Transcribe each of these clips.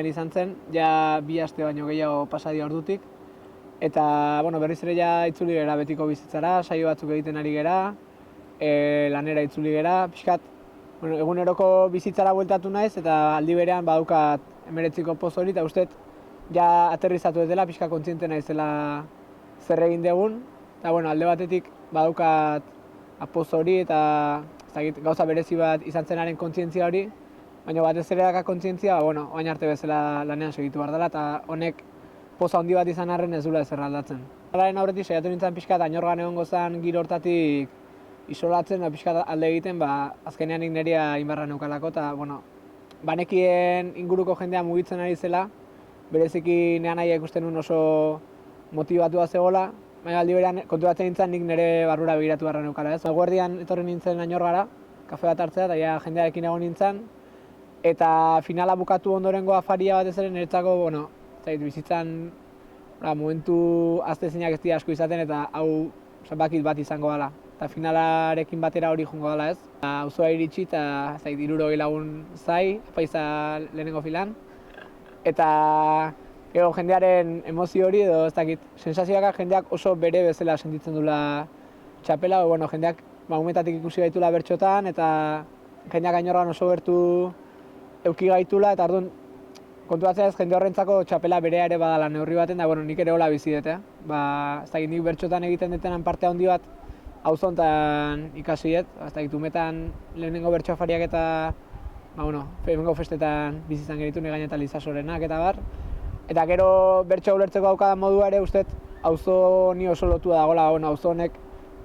izan zen, ja 2 aste baino gehiago pasadia ordutik. Eta, berriz ere ja itzuli gera betiko bizitzara, saio batzuk egiten ari gera, lanera itzuli gera, pixkat, eguneroko bizitzara bueltatu naiz, eta aldi berean badaukat 19ko poz hori, eta uste ja aterrizatu ez dela, pixka kontziente naizela zer egin dugun, eta alde batetik badaukat poz hori, eta gauza berezi bat izan zenaren kontzientzia hori, baina batez ere daka kontzientzia, oain arte bezala lanean segitu behar dela, eta honek poza handi bat izan arren ez duela ezer aldatzen. Horaren aurretik saiatu nintzen pixkat añorgan egongo zen giro hortatik isolatzen, pixkat alde egiten, azkenean nik nerea inbarra neukalako, eta banekien inguruko jendea mugitzen ari zela, bereziki nea nahi ikusten nuen oso motibatua zegoela, baina aldi berean konturatzen nintzen nik nire barrura begiratu beharra neukala. Eguerdian etorri nintzen añorgara, kafe bat hartzea, eta ja jendearekin egon nintzen, eta finala bukatu ondorengo afaria batez ere niretzako, bizitzan momentu aztezinak ez dira asko izaten, eta hau bakit bat izango dela. Eta finalarekin batera hori jongo dela ez. Auzoa iritsi eta 60 lagun zai, apaiza lehenengo filan. Eta jendearen emozio hori edo ez dakit, sensazioak jendeak oso bere bezala sentitzen dula txapela, jendeak umetatik ikusi gaitula bertxotan, eta jendeak añorgan oso bertu euki gaitula, eta orduan konturatzen ez jende horrentzako txapela berea ere badala neurri baten, da nik ere hola bizi dut, ez dakit nik bertxotan egiten detenan parte handi bat auzontan ikasi dut, ez dakit umetan lehenengo bertxo afariak eta hemengo festetan bizi izan geritu nire gainetan Lizasorenak eta bar. Eta gero bertxo ulertzeko daukadan modua ere uste auzo ni oso lotua dagoela, auzo honek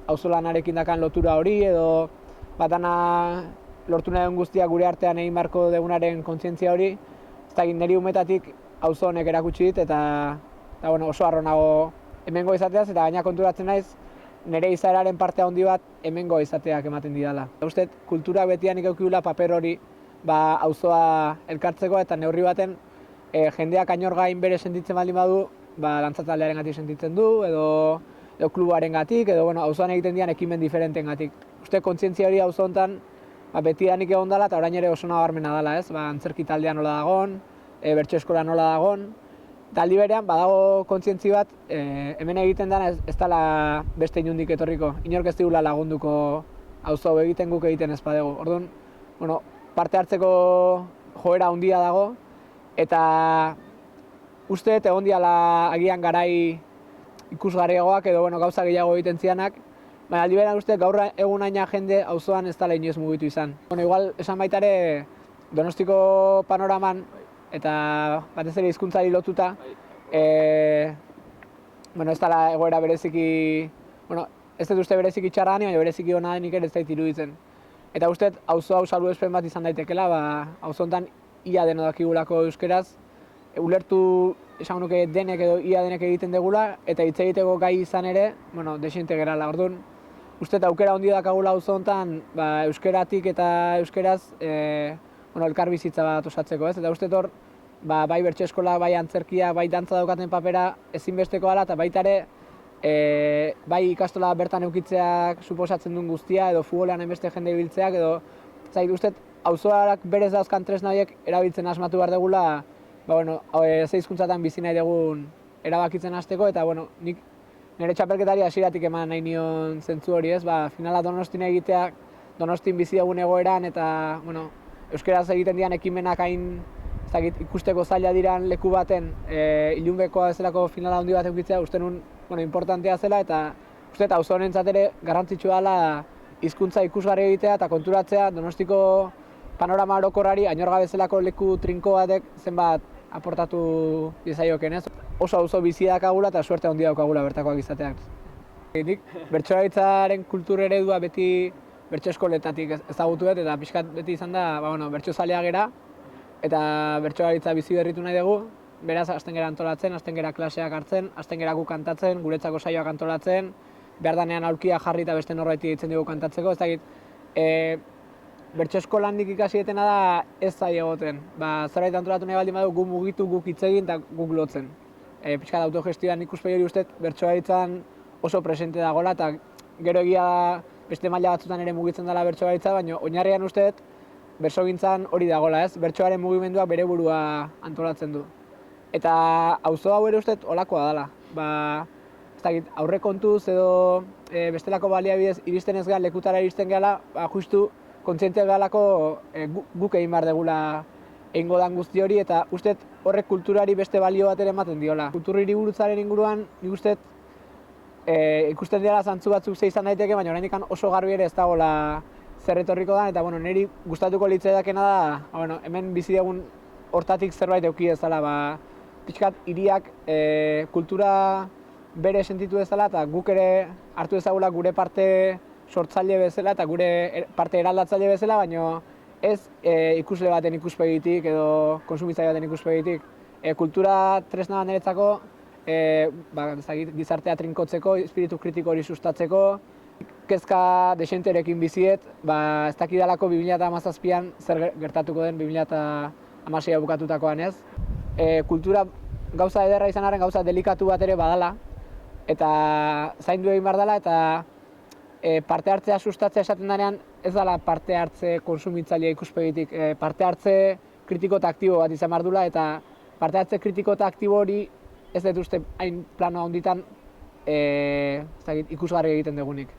auzo lanarekin dakan lotura hori edo batana lortu nahi den guztia gure artean egin beharko degunaren kontzientzia hori. Ez dakit niri umetatik auzo honek erakutsi dit eta oso harro nago hemengo izateaz, eta gaina konturatzen naiz nire izaeraren parte handi bat hemengo izateak ematen didala. Uste kultura betian ikaukigula paper hori auzoa elkartzeko, eta neurri baten jendeak añorgain bere sentitzen baldin badu, lantzataldearen gatik sentitzen du, edo klubaren gatik, edo auzoan egiten dian ekimen diferenten gatik. Uste kontzientzia hori auzo honetan betidanik egon dela, eta orain ere oso nabarmena dela, ez? Antzerki taldea nola dagon, bertso eskola nola dagon, eta aldi berean badago kontzientzi bat, hemen egiten dena ez dela beste inundik etorriko, inork ez digula lagunduko auzo hau egiten guk egiten ez badegu. Orduan, parte hartzeko joera handia dago, eta uste egon diala agian garai ikusgarriagoak edo gauza gehiago egiten zianak, baina aldi berean uste gaur egun aina jende auzoan ez dela inoiz mugitu izan. Igual esan baita ere Donostiko panoraman eta batez ere hizkuntzari lotuta, ez dela egoera bereziki, ez dut uste bereziki txarra baina bereziki hona denik ere ez dait iruditzen. Eta uste auzo hau salbuespen bat izan daitekela, auzo honetan ia deno dakigulako euskeraz, ulertu esan nuke denek edo ia denek egiten degula, eta hitz egiteko gai izan ere, desente gerala. Orduan, uste aukera handi dakagula auzo honetan, euskeratik eta euskeraz elkar bizitza bat osatzeko, ez? Eta uste hor, bai bertso eskola, bai antzerkia, bai dantza daukaten papera ezinbesteko dela, eta baita ere, bai ikastola bertan eukitzeak suposatzen duen guztia, edo futbolean hainbeste jende ibiltzeak, edo uste auzoak berez dauzkan tresna horiek erabiltzen asmatu behar degula, ze hizkuntzatan bizi nahi dugun erabakitzen hasteko, eta nik nire txapelketari hasieratik eman nahi nion zentzu hori, ez? Finala Donostin egiteak, Donostin bizi dugun egoeran, eta euskeraz egiten dian ekimenak hain ikusteko zaila diran leku baten ilunbekoa bezalako finala handi bat eukitzea uste nun importantea zela, eta uste auzo honentzat ere garrantzitsua dela hizkuntza ikusgarri egitea eta konturatzea Donostiko panorama orokorrari añorga bezalako leku trinko batek zenbat aportatu diezaioken, ez? Oso auzo bizi dakagula eta suerte handia daukagula bertakoak izateak. Nik bertsolaritzaren kultur eredua beti bertso eskoletatik ezagutu dut, eta pixkat beti izan da, bertso zalea gera, eta bertsolaritza bizi berritu nahi dugu, beraz, hasten gera antolatzen, hasten gera klaseak hartzen, hasten gera gu kantatzen, guretzako saioak antolatzen, behar danean aulkia jarri eta beste norbaiti ditzen dugu kantatzeko, ez dakit, bertso eskolan nik ikasi detena da ez zai egoten. Zerbait antolatu nahi baldin badu, gu mugitu, guk hitz egin eta guk lotzen. Pixkat autogestioan ikuspegi hori uste bertsolaritzan oso presente dagoela, eta gero egia beste maila batzutan ere mugitzen dela bertsolaritza, baina oinarrian uste bertsogintzan hori dagoela, ez? Bertsoaren mugimenduak bere burua antolatzen du. Eta auzo hau ere uste holakoa dela. Ba, ez dakit, aurrekontuz edo bestelako baliabidez iristen ez gara, lekutara iristen gara, ba, justu kontziente galako guk egin behar degula egingo dan guzti hori, eta uste horrek kulturari beste balio bat ere ematen diola. Kultur hiriburutzaren inguruan, nik uste ikusten dira zantzu batzuk ze izan daiteke, baina oraindik oso garbi ere ez dagoela zer etorriko da, eta bueno, niri gustatuko litzaidakena da, bueno, hemen bizi dugun hortatik zerbait eduki dezala, ba, pixkat hiriak kultura bere sentitu dezala, eta guk ere hartu ezagula gure parte sortzaile bezala eta gure parte eraldatzaile bezala, baina ez ikusle baten ikuspegitik edo konsumitzaile baten ikuspegitik. Kultura tresna bat niretzako gizartea trinkotzeko, espiritu kritiko hori sustatzeko, kezka desenterekin biziet, ez dakidalako 2017an zer gertatuko den 2016a bukatutakoan ez. Kultura gauza ederra izan arren gauza delikatu bat ere badala, eta zaindu egin behar dela, eta parte hartzea sustatzea esaten denean ez dela parte hartze konsumitzailea ikuspegitik, parte hartze kritiko eta aktibo bat izan behar dula, eta parte hartze kritiko eta aktibo hori ez dut uste hain plano handitan ikusgarri egiten dugunik.